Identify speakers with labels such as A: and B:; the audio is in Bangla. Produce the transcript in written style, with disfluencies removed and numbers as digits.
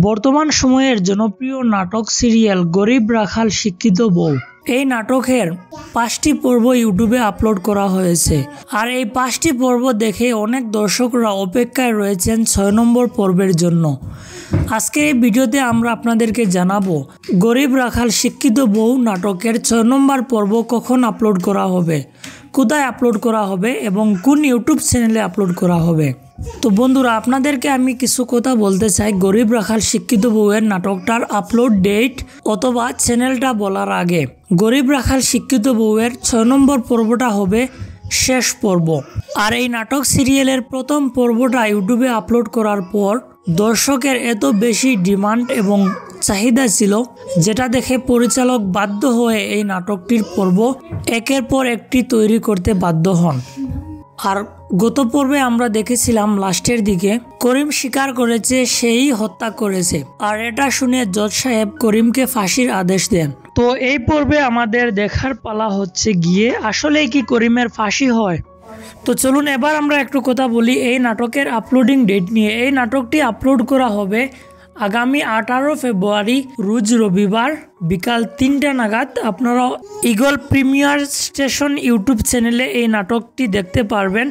A: বর্তমান সময়ের জনপ্রিয় নাটক সিরিয়াল গরিব রাখাল শিক্ষিত বউ। এই নাটকের 5টি পর্ব ইউটিউবে আপলোড করা হয়েছে, আর এই 5টি পর্ব দেখে অনেক দর্শকরা অপেক্ষায় রয়েছেন 6 নম্বর পর্বের জন্য। আজকের এই ভিডিওতে আমরা আপনাদেরকে জানাবো গরিব রাখাল শিক্ষিত বউ নাটকের 6 নম্বর পর্ব কখন আপলোড করা হবে, কোথায় আপলোড করা হবে এবং কোন ইউটিউব চ্যানেলে আপলোড করা হবে। তো বন্ধুরা, আপনাদেরকে আমি কিছু কথা বলতে চাই গরিব রাখাল শিক্ষিত বউয়ের নাটকটার আপলোড ডেট অথবা চ্যানেলটা বলার আগে। গরিব রাখাল শিক্ষিত বউয়ের 6 নম্বর পর্বটা হবে শেষ পর্ব। আর এই নাটক সিরিয়ালের প্রথম পর্বটা ইউটিউবে আপলোড করার পর দর্শকের এত বেশি ডিমান্ড এবং চাহিদা ছিল, যেটা দেখে পরিচালক বাধ্য হয়ে এই নাটকটির পর্ব একের পর একটি তৈরি করতে বাধ্য হন। আর গত পর্বে আমরা দেখেছিলাম লাস্টের দিকে করিম স্বীকার করেছে সেই হত্যা করেছে, আর এটা শুনে জজ সাহেব করিমকে ফাঁসির আদেশ দেন। তো এই পর্বে আমাদের দেখার পালা হচ্ছে গিয়ে আসলে কি করিমের ফাঁসি হয়। তো চলুন এবার আমরা একটু কথা বলি এই নাটকের আপলোডিং ডেট নিয়ে। এই নাটকটি আপলোড করা হবে আগামী 18 ফেব্রুয়ারি রোজ রবিবার বিকাল 3টা নাগাদ। আপনারা ইগল প্রিমিয়ার স্টেশন ইউটিউব চ্যানেলে এই নাটকটি দেখতে পারবেন।